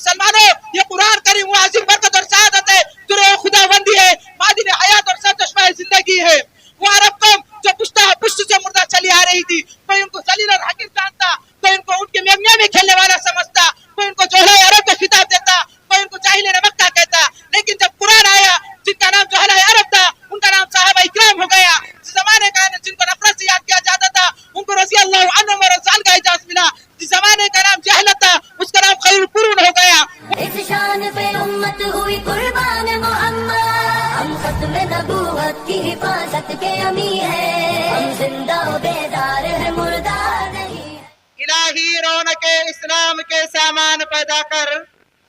मुसलमानों, ये कुरान करीम वो अजीम बरकत और सआदत है, जो खुदाबंदी है, मादिन हयात और सरचश्मा जिंदगी है। वो अरब कौम जो पुश्त से मुर्दा चली आ रही थी, कोई उनको जलील और हकीर जानता, कोई उनको उनके मेमिया में खेलने वाला समझता, कोई उनको जोहला अरब का खिताब देता, कोई उनको जाहिल मक्का कहता। लेकिन जब कुरान आया, जिनका नाम जोहला अरब था, उनका नाम साहबा इकराम हो गया। जिस जमाने का जिनको नफरत से याद किया जाता था, उनको रज़ी अल्लाह अन्हुम व रज़ान का इजाज़त मिला। जिस जमाने का नाम जहलत था, उसका नाम खैरुल कुरून हो गया। इस शान पे उम्मत हुई कुर्बान मोहम्मद, हम खत्म नबूवत की हिफाजत के अमी है, हम जिंदा बेदार है मुर्दा नहीं। इलाही रौनके इस्लाम के सामान पैदा कर,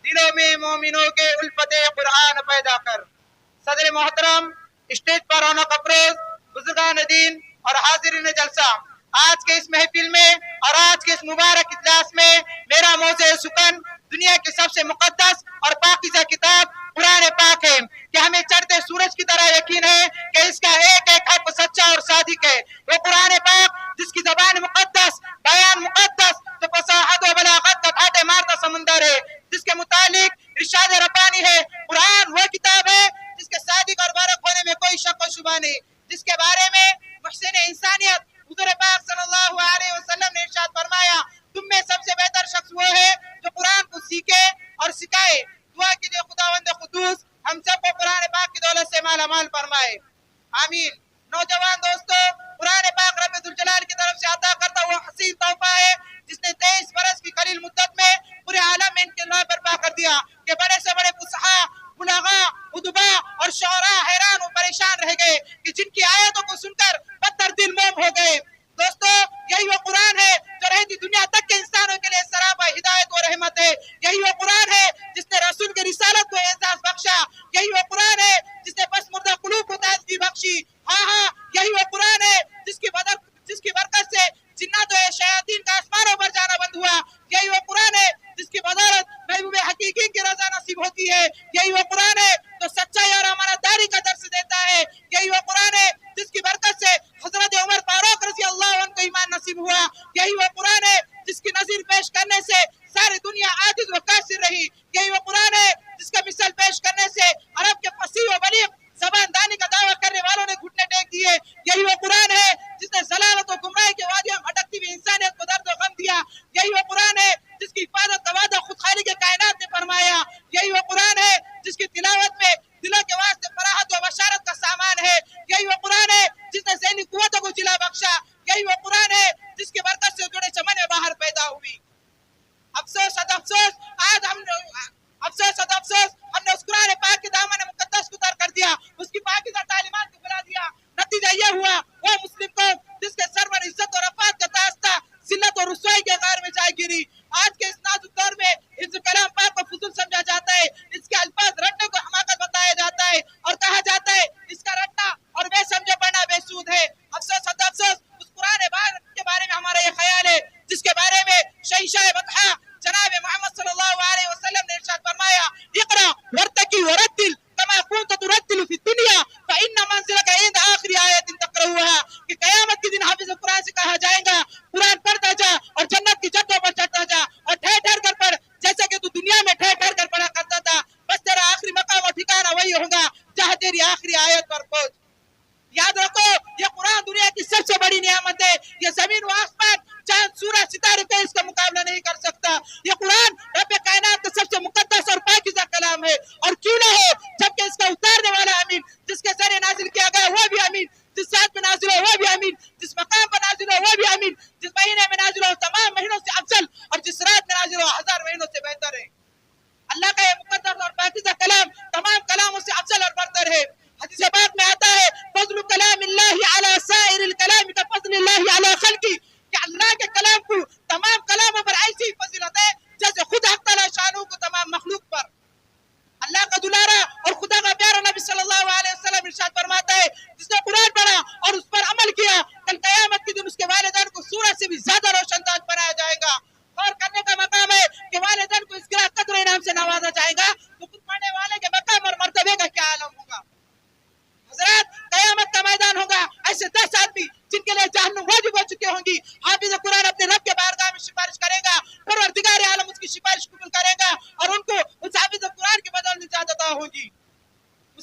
दिलों में मोमिनों के उल्फते कुरान पैदा कर। सदर मोहतरम, स्टेज पर रौनक अफरोज बुजुर्गान दीन और हाजिरीन जलसा, आज के इस महफिल में और आज के इस मुबारक इजलास में मेरा मौज़े सुकन दुनिया की सबसे मुकद्दस और पाकीज़ा किताब कुरान पाक है कि हमें चढ़ते सूरज की तरह यकीन है कि इसका एक एक हर्फ सच्चा और सादिक है। वो कुरान पाक जिसकी ज़बान मुकद्दस, बयान मुकद्दस, तो फसाहत व बलागत का घाटे मारता समंदर है, जिसके मुतालिक इरशाद रब्बानी है। कुरान वो किताब है जिसके सादिक और बारक होने में कोई शक व शुबा नहीं, जिसके बारे में मुहसिन इंसानियत हुज़ूर पाक सल्लल्लाहु अलैहि वसल्लम ने इरशाद फरमाया, तुम में सबसे बेहतर शख्स वो है जो कुरान को सीखे और सिखाए। दुआ कीजिए खुदावंद खुदूस हम सबको कुरान पाक की दौलत से माला माल फरमाए, आमीन। नौजवान दोस्तों, कुरान पाक रब्बुल जुल जलाल की तरफ से अता करता हुआ हसीन तोहफा है, जिसने 23 बरस की कलील मुद्दत में पूरे आलम में इनके नाम बर्पा कर दिया कि बड़े से बड़े फुसहा, बुलगा, उदबा और शौरा हैरान और परेशान रह गए कि जिनकी आयतों को सुनकर पत्थर दिल मोम हो गए। दोस्तों, यही वो कुरान है जो रहती दुनिया तक के इंसानों के लिए सरापा हिदायत और रहमत है। यही वो कुरान है जिसने रसूल की रिसालत को एहसास बख्शा। यही वो कुरान है जिसने बस मुर्दा कुलूब को ताजगी बख्शी। हाँ, यही वो कुरान है जिसकी बरकत से जिन्नात और शयातीन का आसमानों पर जाना बंद हुआ। यही वो कुरान है जिसकी बदौलत महबूब हकीकी की रजा नसीब होती है। यही वो कुरान है जो सच्चाई और अमानतदारी का दर्स देता है। यही वो कुरान है जिसकी बरकत से हजरत उमर फारूक रज़ी अल्लाह अन्हु को ईमान नसीब हुआ। यही वो कुरान है जिसकी नज़ीर पेश करने से सारी दुनिया आजिज़ व कासिर रही। यही वो कुरान है जिसका मिसाल पेश करने से अरब के फसीह व बलीग ज़बानदानी का दावा करने वालों ने घुटने टेक दिए। यही वो कुरान है जिसने ज़लालत और गुमराही के वादियों में भटकती हुई इंसानियत को दर्द और गम दिया। यही वो कुरान है जिसकी हिफाजत का वादा खुद खालिक कायनात ने फरमाया। यही वो कुरान है जिसकी तिलावत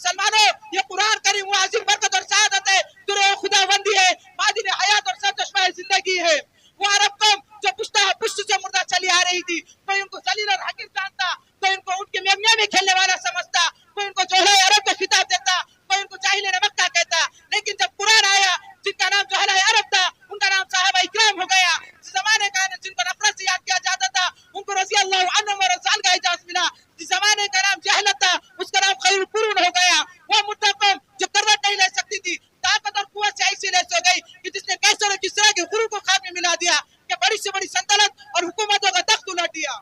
मुसलमानों, ये कुरान करीम वो अजीम बरकत और शहादत है, जो खुदाबंदी है, मादिन हयात और सरचश्मा जिंदगी है। वो अरब कौम जो पुश्त से मुर्दा चली आ रही थी, कोई उनको जलील और हकीर जानता, कोई उनको उनके मेमिया में खेलने वाला समझता, कोई उनको जोहरा अरब का खिताब देता, कोई उनको जाहिल मक्का कहता। लेकिन जब कुरान आया, जिनका नाम जोहरा अरब था, उनका नाम साहबा इकराम हो गया। जिस जमाने का जिनको नफरत से याद किया जाता था, उनको रज़ी अल्लाह अन्हुम व रज़ान का इजाज़त मिला। जिस जमाने का नाम जहलत था, उसका नाम खैरुल कुरून हो गया। वो मुद्दा कौम जो करवट नहीं ले सकती थी, ताकत और कुव्वत से ऐसी लैस हो गई कि जिसने कैसर और किसरा के गुरु को खाक में मिला दिया, कि बड़ी से बड़ी सल्तनत और हुकूमतों का तख्त उलट दिया।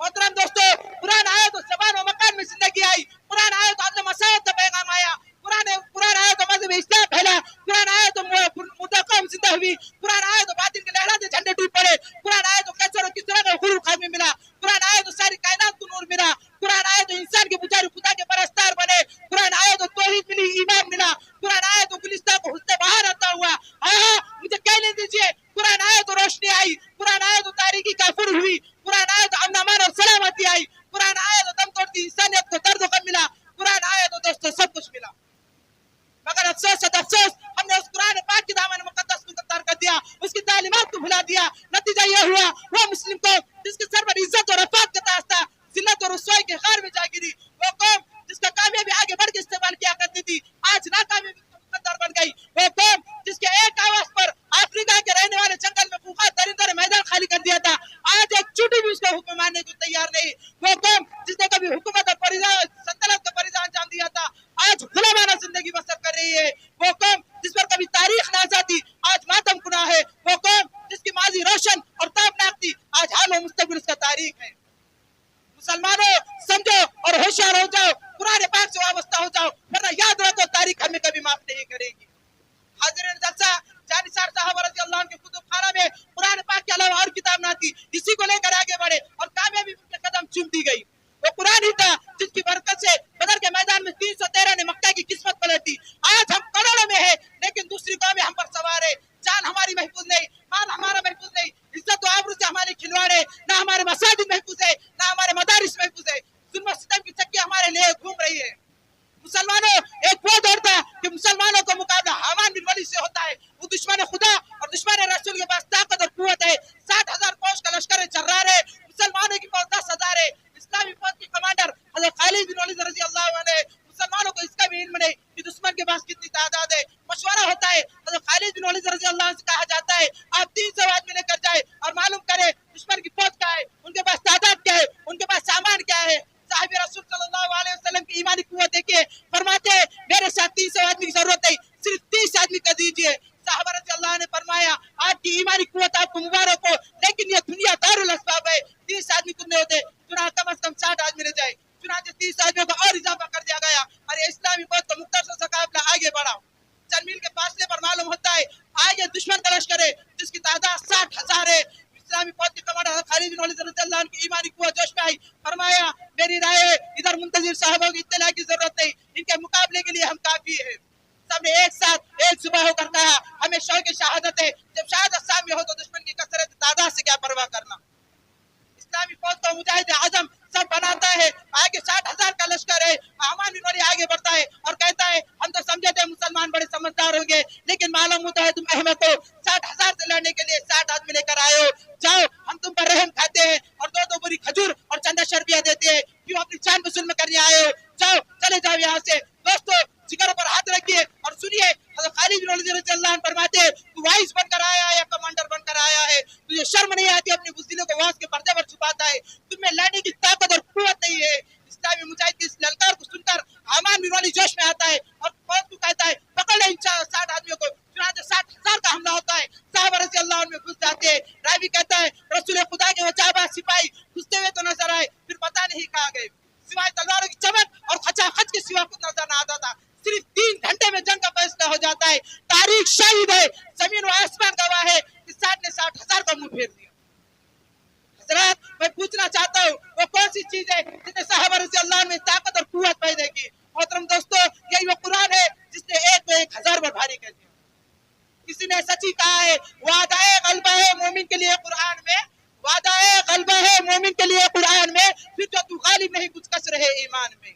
मोहतरम दोस्तों, कुरान आया तो ज़बान और मकान में जिंदगी आई, कुरान आया तो अदल मसावत का पैगाम आया, कुरान आया तो मज़हब इस्लाम फैला, कुरान आया तो मुद्दा कौम जिंदा हुई, कुरान आया तो बातिल के लहराते झंडे टूट पड़े, कुरान आया तो कैसर और किसरा का गुरु खाक में मिला, कुरान आया तो सारी कायनात को नूर मिला, कुरान आया तो इंसान के पुजारी खुदा के परस्तार बने, कुरान आया तो तौहीद मिली, ईमान मिला, कुरान आया तो गुलिस्तान को हुस्न बहार आता हुआ। हाँ, मुझे कहने दीजिए, कुरान आया तो रोशनी आई, कुरान आया तो तारीकी काफिर हुई, कुरान आया तो अमन और सलामती आई, कुरान आया तो दम तोड़ती इंसानियत को दर्द गम मिला, कुरान आया तो दोस्तों सब कुछ मिला। मगर अफसोस हमने उस कुरान पाक की दामन मुकद्दस को तर कर दिया, उसकी तालीमात को भुला दिया। नतीजा यह हुआ, वो मुस्लिम कौम जिसके सर पर इज्जत और रफ़ात का ताज था, जिल्लत और रुसवाई के खार में जा गिरी। वो कौम जिसका कामयाबी आगे बढ़ के इस्तेमाल किया करती थी, आज नाकामयाबी का मुकद्दर बन गई। वो कौम जिसके एक आवाज पर अफ्रीका के रहने वाले जंगल में फूफा दरिंदों ने मैदान खाली कर दिया था, आज एक चूटी भी उसका हुक्म मानने को तैयार नहीं। वो कौम जिसने कभी हुकूमत और सल्तनत का फरीज़ा अंजाम दिया था, आज गुलामाना जिंदगी बसर कर रही है। वो कौम जिस पर कभी तारीख नाज़ा थी, आज मातम कुना है। वो कौम जिसकी माजी रोशन और ताबनाक थी, आज हाल और मुस्तकबिल उसका तारीख है। मुसलमानों, समझो और होशियार हो जाओ, कुरान पाक से वाबस्ता हो जाओ, वरना याद रखो तारीख हमें कभी माफ नहीं करेगी। हाज़िरीन जलसा, जानिसार साहब रज़ी अल्लाह अन्हु के कुतुबखाना में कुरान पाक के अलावा और किताब ना थी, इसी को लेकर आगे बढ़े और कामयाबी उनके कदम चूम दी गई। वो कुरान ही था जिसकी बरकत से बदर के मैदान में 313 ने मक्का की किस्मत पलटी। आज हम करोड़ों में है, लेकिन दूसरी कौमें हम पर सवार है। जान हमारी महफूज नहीं, माल हमारा महफूज नहीं, इज्जत और आबरू से हमारे खिलवाड़े, ना हमारे मसाजिद महफूज है, ना हमारे मदारिस महफूज है। जुल्म सितम की चक्की हमारे लिए घूम रही है। मुसलमानों, एक वो दौर था कि मुसलमानों का मुकाबला हामान बिन वलीद से होता है। वो दुश्मन खुदा और दुश्मन रसूल के पास ताकत और कुव्वत है। 60,000 फौज का लश्कर जर्रार है, मुसलमानों की फौज 10,000 है। इस्लामी फौज के कमांडर हज़रत खालिद बिन वलीद रज़ी अल्लाह अन्हु, मुसलमानों को इसका भी इल्म नहीं कि दुश्मन के पास कितनी तादाद है। मशवरा होता है, हज़रत खालिद बिन वलीद रज़ी अल्लाह अन्हु से कहा जाता है, आप 300 आदमी लेकर जाए और मालूम करें दुश्मन की फौज क्या है, उनके पास तादाद क्या है, उनके पास सामान क्या है। साहिब रसूल सल्लल्लाहु अलैहि वसल्लम की ईमानी कुव्वत देखिए, फरमाते हैं मेरे साथ 300 आदमी की जरूरत है, सिर्फ 30 आदमी कर दीजिए। साहबा रज़ी अल्लाह ने फरमाया, आपकी ईमानी कुव्वत आपको मुबारक हो, लेकिन ये दुनिया दारुल अस्बाब है, 30 आदमी कुछ नहीं होते, चुनाव कम से कम 60 आदमी रह जाए। चुनाव 30 आदमियों का और इजाफा कर दिया गया और इस्लामी फौज का मुख्तसर सा काफिला आगे बढ़ा। चंद मील के फासले पर मालूम होता है आगे दुश्मन का लश्कर है जिसकी तादाद 60,000 है। इस्लामी फौज के कमांडर खालिद बिन वलीद रज़ियल्लाहु अन्हु की ईमानी कुव्वत जोश में आई, फरमाया मेरी राय है इधर मुंतजिर साहबों की इत्तला की जरूरत नहीं, इनके मुकाबले के लिए हम काफी है। सबने एक साथ एक सुबह होकर कहा, हमें शौक़ शहादत है, जब शहादत सामने हो तो दुश्मन की कसरत तादाद से क्या परवाह करना। इस्लामी फौज का मुजाहिद आजम सब बनाता है, आगे 60,000 का लश्कर है। हामान बिन वलीद आगे बढ़ता है और कहता है हम तो समझे थे मुसलमान बड़े समझदार होंगे, लेकिन मालूम होता है तुम अहमद हो, 60,000 से लड़ने के लिए 60 आदमी लेकर आए हो। जाओ, हम तुम पर रहम खाते हैं और 2-2 बोरी खजूर और चंदा शर्बिया देते हैं, क्यों अपनी जान को जुल्म करने आए हो। जाओ, चले जाओ यहाँ से। दोस्तों, जिगर पर हाथ रखिए और सुनिए, हज़रत खालिद बिन वलीद रज़ियल्लाहु अन्हु फरमाते हैं, तू वाइस बनकर आया है या कमांडर बनकर आया है, तुझे शर्म नहीं आती, अपने बुज़दिलों को वास के पर्दे पर छुपाता है, तुम्हें लड़ने की ताकत और कुव्वत नहीं है। इस्लामी मुजाहिद की इस ललकार को सुनकर हामान बिन वलीद जोश में आता है और फौज को कहता है पकड़ ले इन 60 आदमियों को। चुनांचे 60,000 का हमला होता है, साहबा रज़ियल्लाहु अन्हु में घुस जाते हैं। रावी कहता है रसूल खुदा के वो जाबाज सिपाही घुसते हुए तो नजर आए, फिर पता नहीं कहाँ गए, सिवाय तलवारों की चमक और खचाखच के सिवा कुछ नजर न आता था। सिर्फ 3 घंटे में जंग का फैसला हो जाता है। तारीख शाहिद है, जमीन व आसमान गवाह है कि 60 ने 60,000 का मुंह फेर दिया। हजरत, मैं पूछना चाहता हूँ वो कौन सी चीज है जिसने साहबा रज़ियल्लाहु अन्हु में ताकत और कुव्वत पैदा की। मोहतरम दोस्तों, यही वो कुरान है जिसने 1 को 1000 बार भारी कर दिया। किसी ने सच्ची कहा है, वादाए ग़ल्बा है मोमिन के लिए कुरान में, वादाए ग़ल्बा है मोमिन के लिए कुरान में, फिर जो तू गालिब नहीं कुछ कसर है ईमान में।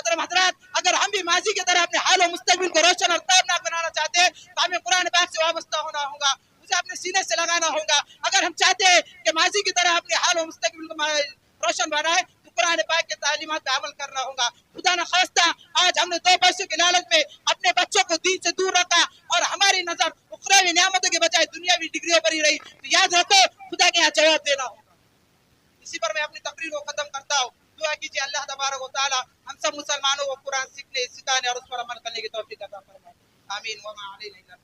मोहतरम हजरात, अगर हम भी माजी की तरह अपने हाल और मुस्तकबिल को रोशन और ताबनाक बनाना चाहते हैं तो हमें कुरान पाक से वाबस्ता होना होगा, उसे अपने सीने से लगाना होगा। अगर हम चाहते हैं कि माजी की तरह अपने हाल और मुस्तकबिल को रोशन बनाए तो कुरान पाक के तालीमात पे अमल करना होगा। खुदा न खास्ता आज हमने 2 पैसों की लालच में अपने बच्चों को दीन से दूर रखा और हमारी नजर उखरावी नियामतों के बजाय दुनियावी डिग्रियों पर ही रही, तो याद रखो खुदा के यहाँ जवाब देना होगा। इसी पर मैं अपनी तकरीर को खत्म करता हूँ। दुआ कीजिए अल्लाह तबारक व तआला हम सब मुसलमानों को कुरान सीखने, सिखाने और उस पर अमल करने की तौफीक अता फरमाए। आमीन व मा अलैना इल्ला